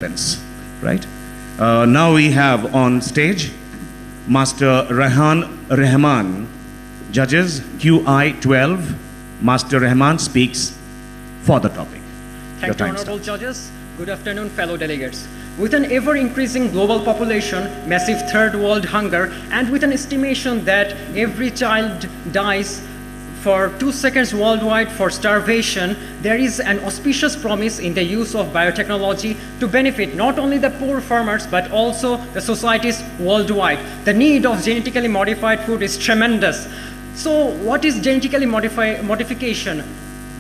Right? Now we have on stage Master Rehan Rahman, judges QI 12. Master Rahman speaks for the topic. Thank you, honorable judges. Good afternoon, fellow delegates. With an ever-increasing global population, massive third world hunger, and with an estimation that every child dies for 2 seconds worldwide for starvation, there is an auspicious promise in the use of biotechnology to benefit not only the poor farmers but also the societies worldwide. The need of genetically modified food is tremendous. So what is genetically modification?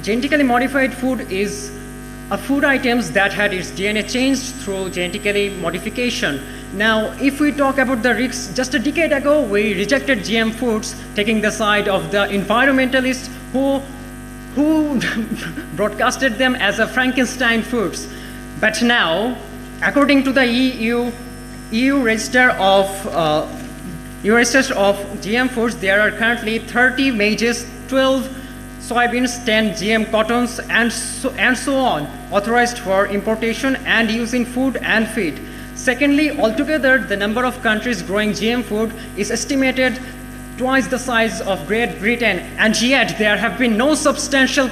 Genetically modified food is a food items that had its DNA changed through genetically modification. Now, if we talk about the risks, just a decade ago, we rejected GM foods, taking the side of the environmentalists who broadcasted them as a Frankenstein foods. But now, according to the EU register of GM foods, there are currently 30 maize, 12 soybeans, 10 GM cottons, and so on, authorized for importation and use in food and feed. Secondly, altogether, the number of countries growing GM food is estimated twice the size of Great Britain, and yet there have been no substantial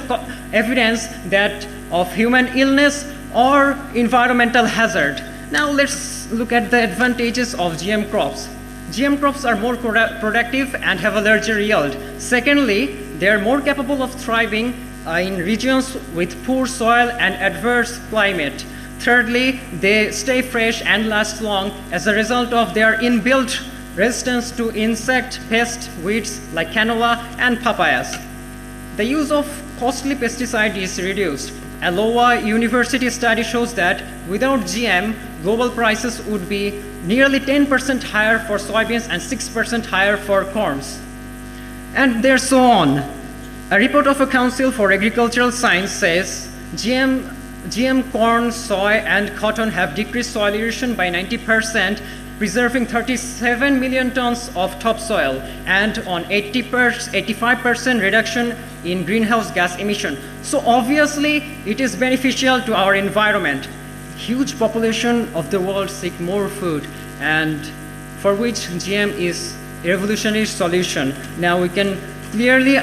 evidence that of human illness or environmental hazard. Now let's look at the advantages of GM crops. GM crops are more productive and have a larger yield. Secondly, they are more capable of thriving in regions with poor soil and adverse climate. Thirdly, they stay fresh and last long as a result of their inbuilt resistance to insect, pest, weeds like canola and papayas. The use of costly pesticide is reduced. A Iowa University study shows that without GM, global prices would be nearly 10% higher for soybeans and 6% higher for corns. And there's so on. A report of a Council for Agricultural Science says GM corn, soy, and cotton have decreased soil erosion by 90%, preserving 37 million tons of topsoil, and on 85% reduction in greenhouse gas emission. So obviously, it is beneficial to our environment. Huge population of the world seek more food, and for which GM is a revolutionary solution. Now we can easily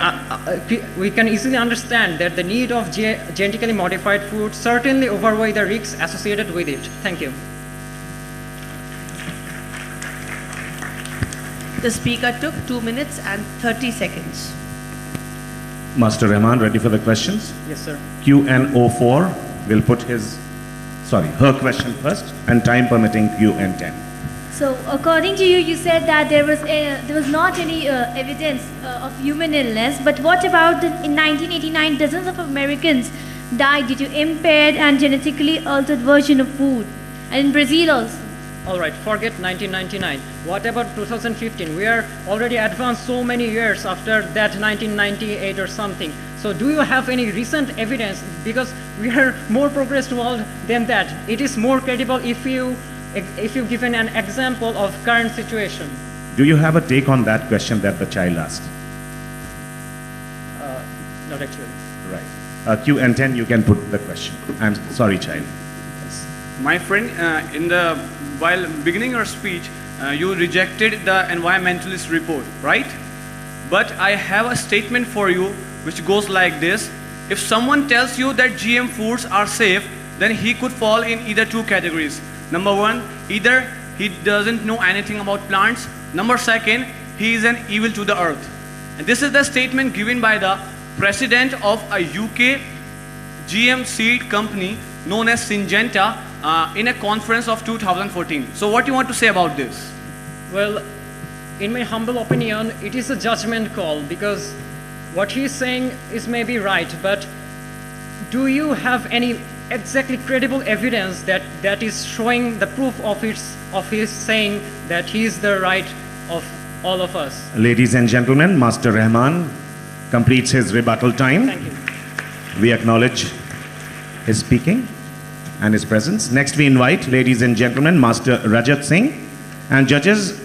understand that the need of genetically modified food certainly outweigh the risks associated with it. Thank you. The speaker took 2 minutes and 30 seconds. Master Rahman, ready for the questions? Yes, sir. QN04 will put her question first, and time permitting QN10. So, according to you, you said that there was not any evidence of human illness. But what about in 1989, dozens of Americans died due to impaired and genetically altered version of food, and in Brazil also. All right, forget 1999. What about 2015? We are already advanced so many years after that 1998 or something. So do you have any recent evidence? Because we are more progressed world than that. It is more credible if you give an example of current situation. Do you have a take on that question that the child asked? Not actually. Right. QN10, you can put the question. I'm sorry, child. My friend, while beginning your speech, you rejected the environmentalist report, right? But I have a statement for you which goes like this. If someone tells you that GM foods are safe, then he could fall in either two categories. Number one, either he doesn't know anything about plants. Number second, he is an evil to the earth. And this is the statement given by the president of a UK GM seed company known as Syngenta in a conference of 2014. So what do you want to say about this? Well, in my humble opinion, it is a judgment call, because what he's saying is maybe right, but do you have any exactly credible evidence that is showing the proof of his saying that he is the right of all of us? Ladies and gentlemen, Master Rahman completes his rebuttal time. Thank you. We acknowledge his speaking and his presence. Next we invite, ladies and gentlemen, Master Rajat Singh, and judges